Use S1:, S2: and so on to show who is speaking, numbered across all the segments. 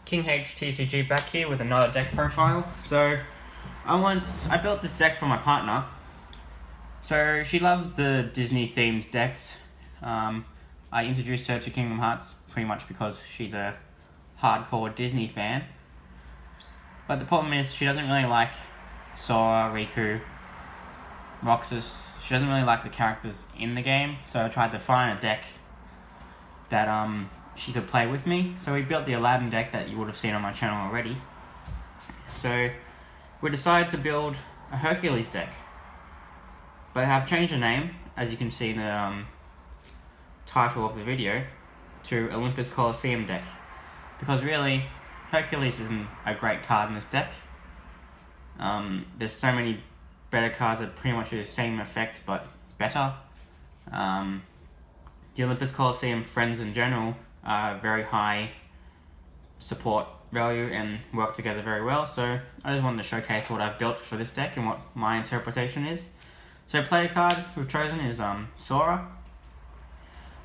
S1: King H TCG back here with another deck profile. So I built this deck for my partner. So she loves the Disney themed decks. I introduced her to Kingdom Hearts pretty much because she's a hardcore Disney fan. But the problem is she doesn't really like Sora, Riku, Roxas. She doesn't really like the characters in the game. So I tried to find a deck that she could play with me. So we built the Aladdin deck that you would have seen on my channel already. So we decided to build a Hercules deck. But I've changed the name, as you can see in the title of the video, to Olympus Coliseum deck. Because really, Hercules isn't a great card in this deck. There's so many better cards that pretty much do the same effect, but better. The Olympus Coliseum friends in general are very high support value and work together very well, so I just wanted to showcase what I've built for this deck and what my interpretation is. So player card we've chosen is Sora,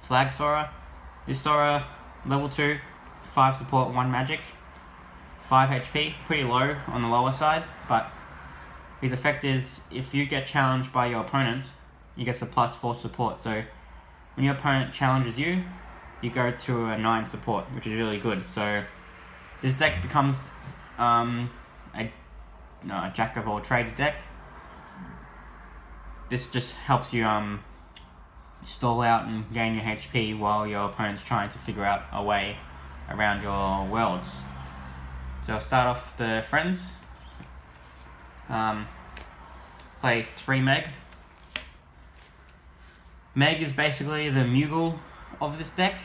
S1: Flag Sora. This Sora, level 2, 5 support, 1 magic, 5 HP, pretty low on the lower side, but his effect is if you get challenged by your opponent, you get a +4 support. So when your opponent challenges you, you go to a 9 support, which is really good. So this deck becomes a jack of all trades deck. This just helps you stall out and gain your HP while your opponent's trying to figure out a way around your worlds. So I'll start off the friends. Play 3 Meg. Meg is basically the Moogle of this deck.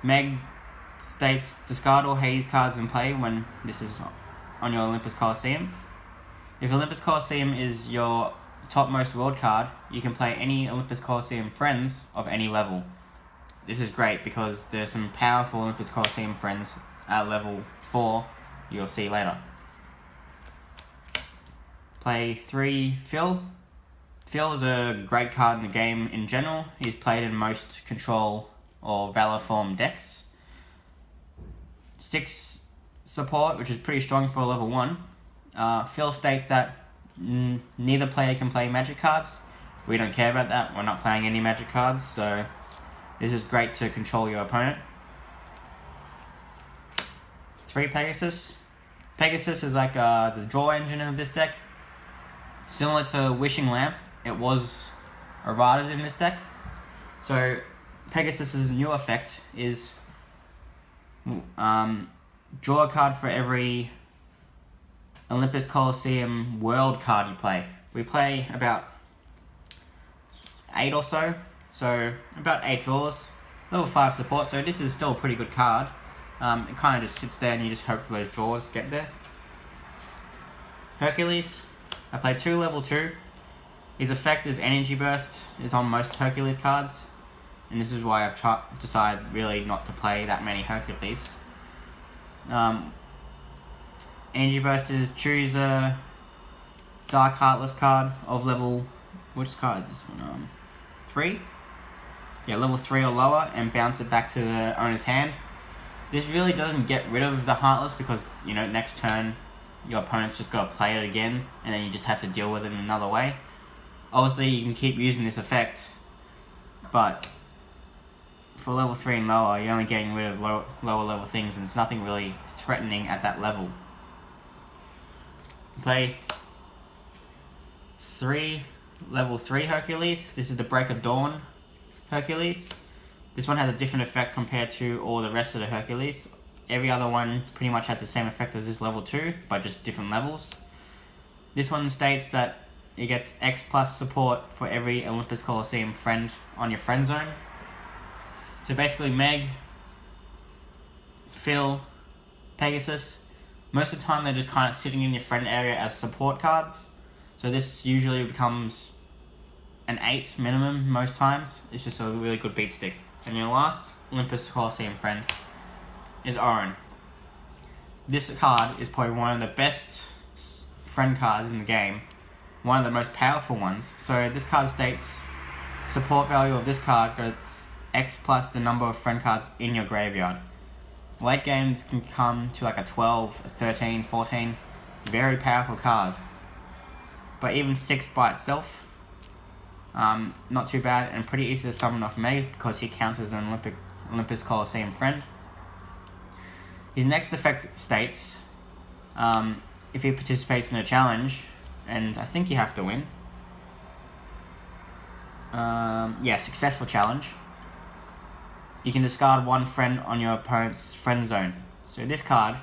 S1: Meg states discard all Hades cards in play when this is on your Olympus Coliseum. If Olympus Coliseum is your topmost world card, you can play any Olympus Coliseum friends of any level. This is great because there's some powerful Olympus Coliseum friends at level 4 you'll see later. Play 3 Phil. Phil is a great card in the game in general. He's played in most control or valor form decks. 6 support, which is pretty strong for level 1. Phil states that neither player can play magic cards. We don't care about that. We're not playing any magic cards, so this is great to control your opponent. 3 Pegasus. Pegasus is like the draw engine of this deck. Similar to Wishing Lamp, it was errated in this deck. So Pegasus's new effect is draw a card for every Olympus Coliseum world card you play. We play about 8 or so about 8 draws, level 5 support, so this is still a pretty good card. It kind of just sits there and you just hope for those draws to get there. Hercules, I play 2 level 2. His effect is Energy Burst. It's on most Hercules cards, and this is why I've decided really not to play that many Hercules. Energy Burst is choose a Dark Heartless card of level, which card is this one? 3? Yeah, level 3 or lower, and bounce it back to the owner's hand. This really doesn't get rid of the Heartless because, next turn your opponent's just got to play it again, and then you just have to deal with it in another way. Obviously, you can keep using this effect, but for level 3 and lower, you're only getting rid of lower level things, and it's nothing really threatening at that level. Play 3 level 3 Hercules. This is the Break of Dawn Hercules. This one has a different effect compared to all the rest of the Hercules. Every other one pretty much has the same effect as this level 2, but just different levels. This one states that it gets X plus support for every Olympus Coliseum friend on your friend zone. So basically Meg, Phil, Pegasus, most of the time they're just kind of sitting in your friend area as support cards. So this usually becomes an 8 minimum most times. It's just a really good beat stick. And your last Olympus Coliseum friend is Orin. This card is probably one of the best friend cards in the game. One of the most powerful ones. So this card states support value of this card gets X plus the number of friend cards in your graveyard. Late games can come to like a 12, a 13, 14. Very powerful card. But even 6 by itself, not too bad and pretty easy to summon off me because he counts as an Olympus Coliseum friend. His next effect states, if he participates in a challenge, and I think you have to win. Successful challenge. You can discard one friend on your opponent's friend zone. So this card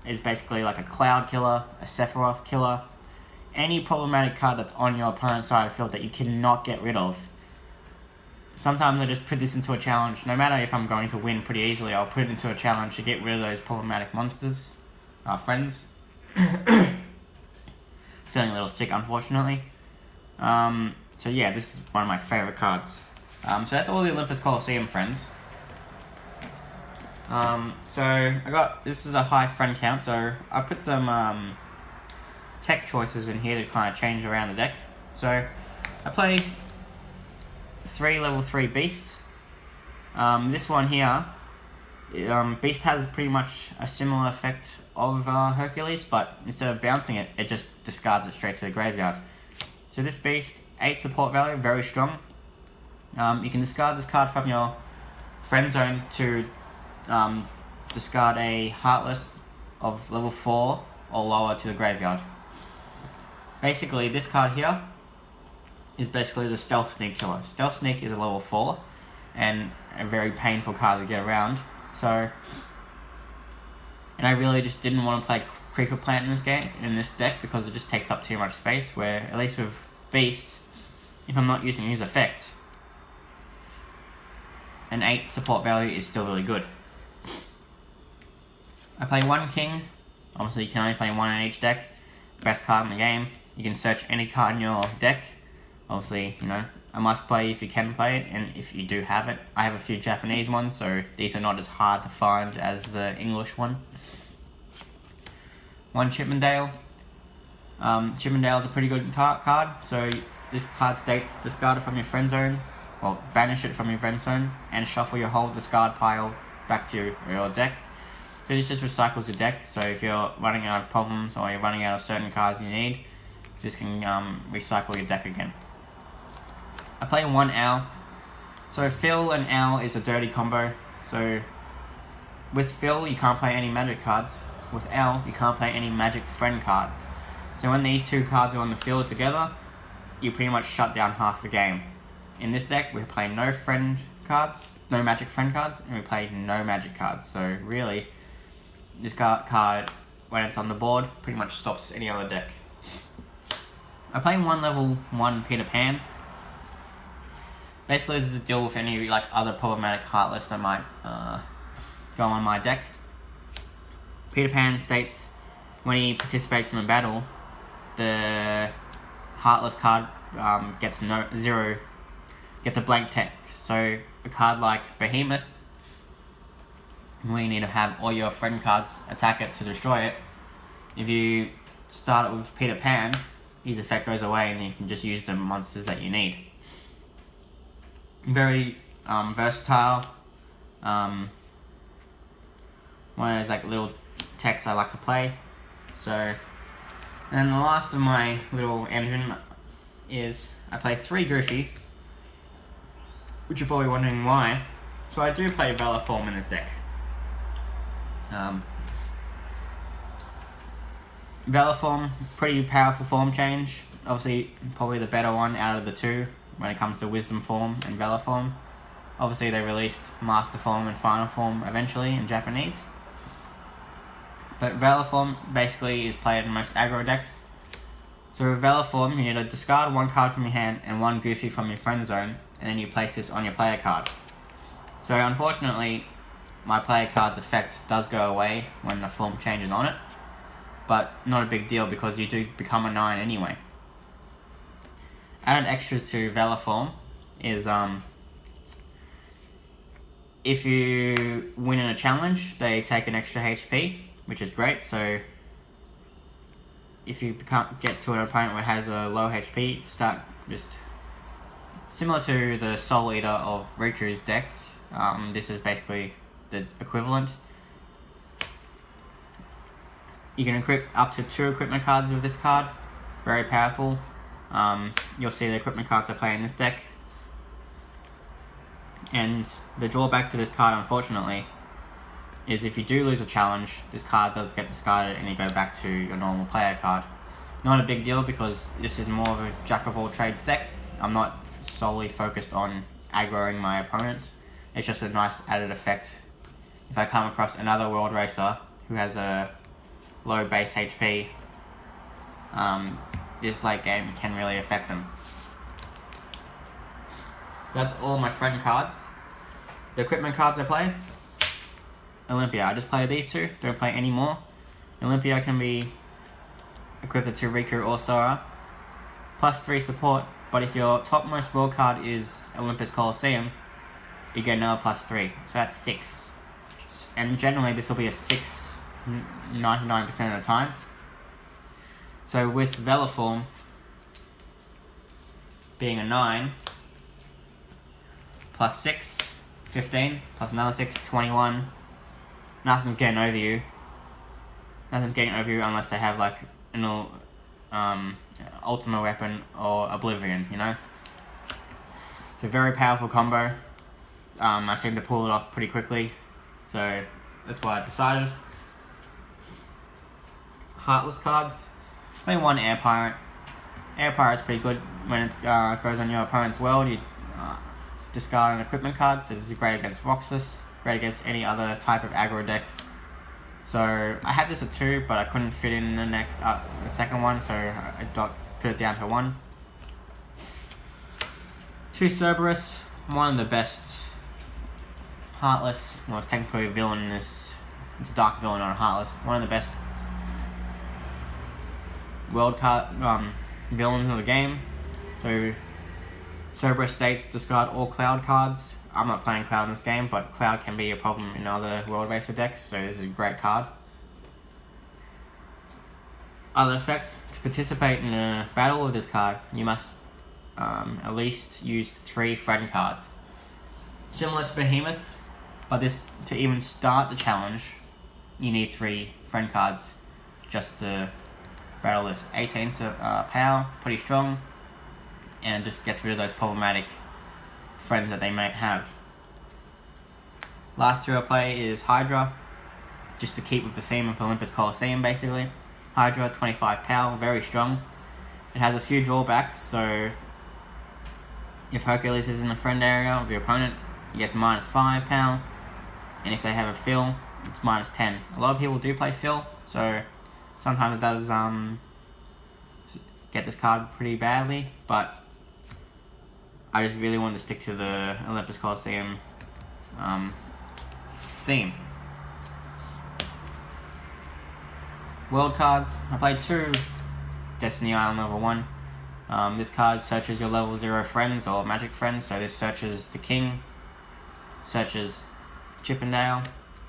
S1: is basically like a Cloud killer, a Sephiroth killer, any problematic card that's on your opponent's side of the field that you cannot get rid of. Sometimes I just put this into a challenge. No matter if I'm going to win pretty easily, I'll put it into a challenge to get rid of those problematic monsters, friends. Feeling a little sick, unfortunately. So yeah, this is one of my favourite cards. So that's all the Olympus Coliseum friends. This is a high friend count, so I put some tech choices in here to kind of change around the deck. So I play 3 level 3 Beast. This one here, Beast has pretty much a similar effect of Hercules, but instead of bouncing it, it just discards it straight to the graveyard. So this Beast, 8 support value, very strong. You can discard this card from your friend zone to discard a Heartless of level 4 or lower to the graveyard. Basically, this card here is basically the Stealth Sneak killer. Stealth Sneak is a level 4 and a very painful card to get around. And I really just didn't want to play Creeper Plant in this deck because it just takes up too much space, where at least with Beast, if I'm not using his effect, an 8 support value is still really good. I play 1 King. Obviously you can only play 1 in each deck. Best card in the game. You can search any card in your deck. Obviously, a must play if you can play it, and if you do have it. I have a few Japanese ones, so these are not as hard to find as the English one. 1 Chippendale. Chippendale is a pretty good card, so this card states discard it from your friend zone, well, banish it from your friend zone, and shuffle your whole discard pile back to your deck. So this just recycles your deck, so if you're running out of problems or you're running out of certain cards you need, this can recycle your deck again. I play 1 Owl. So Phil and Owl is a dirty combo. So with Phil you can't play any magic cards. With Owl you can't play any magic friend cards. So when these 2 cards are on the field together, you pretty much shut down half the game. In this deck we play no magic friend cards, and we play no magic cards. So really, this card, when it's on the board, pretty much stops any other deck. I play 1 level 1 Peter Pan. Basically, this is to deal with any other problematic Heartless that might go on my deck. Peter Pan states when he participates in the battle, the Heartless card gets a blank text. So a card like Behemoth, where you need to have all your friend cards attack it to destroy it. If you start it with Peter Pan, his effect goes away and you can just use the monsters that you need. Very versatile. One of those little techs I like to play. And the last of my little engine is I play 3 Goofy, which you're probably wondering why. So I do play Valiform in this deck. Valiform, pretty powerful form change. Obviously, probably the better one out of the 2 when it comes to Wisdom Form and Valiform. Obviously, they released Master Form and Final Form eventually in Japanese. But Valiform basically is played in most aggro decks. So with Valiform, you need to discard 1 card from your hand and 1 Goofy from your friend zone, and then you place this on your player card. So unfortunately, my player card's effect does go away when the form changes on it, but not a big deal because you do become a 9 anyway. Added extras to Valiform is if you win in a challenge, they take an extra HP, which is great. So if you can't get to an opponent where it has a low HP, start just similar to the Soul Eater of Riku's decks. This is basically the equivalent. You can equip up to 2 equipment cards with this card. Very powerful. You'll see the equipment cards I play in this deck. And the drawback to this card, unfortunately, is if you do lose a challenge, this card does get discarded and you go back to your normal player card. Not a big deal because this is more of a jack of all trades deck. I'm not solely focused on aggroing my opponent. It's just a nice added effect. If I come across another World Racer who has a low base HP, this late game can really affect them. So that's all my friend cards. The equipment cards I play, Olympia. I just play these 2, don't play any more. Olympia can be equipped to Riku or Sora. +3 support, but if your topmost world card is Olympus Coliseum, you get another +3, so that's 6. And generally this will be a 6 99% of the time. So with Velaform being a 9, +6, 15, plus another 6, 21. Nothing's getting over you. Nothing's getting over you unless they have like an ultimate weapon or Oblivion, you know? It's a very powerful combo. I seem to pull it off pretty quickly, so that's why I decided. Heartless cards. Play 1 Air Pirate. Air Pirate's pretty good when it goes on your opponent's world. You discard an equipment card, so this is great against Roxas, great against any other type of aggro deck. So I had this at 2, but I couldn't fit in the second one, so I put it down to 1. 2 Cerberus, one of the best. Heartless, well, it's technically a villain in this. It's a dark villain, not a Heartless. One of the best world card villains of the game. So Cerberus states discard all Cloud cards. I'm not playing Cloud in this game, but Cloud can be a problem in other World Racer decks, so this is a great card. Other effect, to participate in a battle with this card, you must at least use 3 friend cards. Similar to Behemoth, but this, to even start the challenge, you need 3 friend cards just to battle this. 18 power, pretty strong, and just gets rid of those problematic friends that they might have. Last 2 I play is Hydra, just to keep with the theme of Olympus Coliseum basically. Hydra, 25 power, very strong. It has a few drawbacks, so if Hercules is in the friend area of your opponent, he gets -5 power, and if they have a fill, it's -10. A lot of people do play fill, so sometimes it does get this card pretty badly, but I just really wanted to stick to the Olympus Coliseum theme. World cards. I played 2 Destiny Island level 1. This card searches your level 0 friends or magic friends, so this searches the King, searches Chippendale,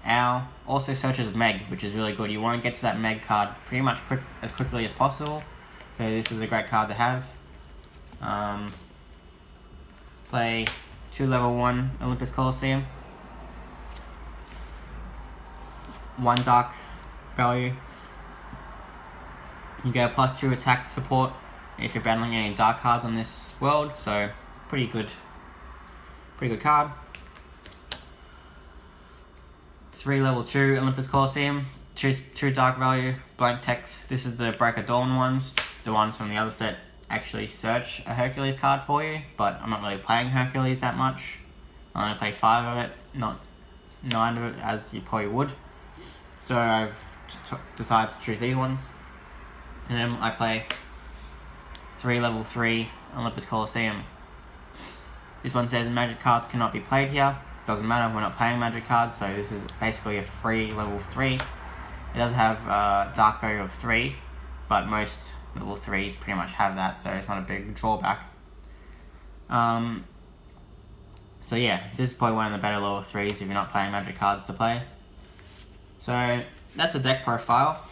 S1: Owl, also searches Meg, which is really good. You want to get to that Meg card pretty much as quickly as possible, so this is a great card to have. Play 2 level 1 Olympus Coliseum. 1 dark value. You get a +2 attack support if you're battling any dark cards on this world, so pretty good card. 3 level 2 Olympus Coliseum, 2 dark value, blank text. This is the Break of Dawn ones. The ones from the other set actually search a Hercules card for you, but I'm not really playing Hercules that much. I only play 5 of it, not 9 of it as you probably would. So I've decided to choose these ones. And then I play 3 level 3 Olympus Coliseum. This one says magic cards cannot be played here. Doesn't matter, we're not playing magic cards, so this is basically a free level 3. It does have dark value of 3, but most level 3s pretty much have that, so it's not a big drawback. So yeah, this is probably one of the better level 3s if you're not playing magic cards to play. So that's a deck profile.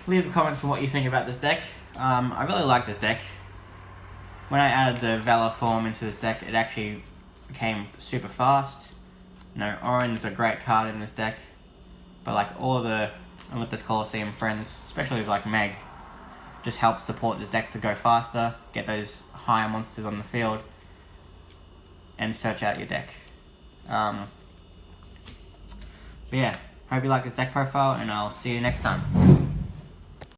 S1: Leave a comment for what you think about this deck. I really like this deck. When I added the Valor form into this deck, it actually became super fast. You know, Orin's a great card in this deck, but like all the Olympus Coliseum friends, especially like Meg, just help support this deck to go faster, get those higher monsters on the field, and search out your deck. But yeah, hope you like this deck profile, and I'll see you next time.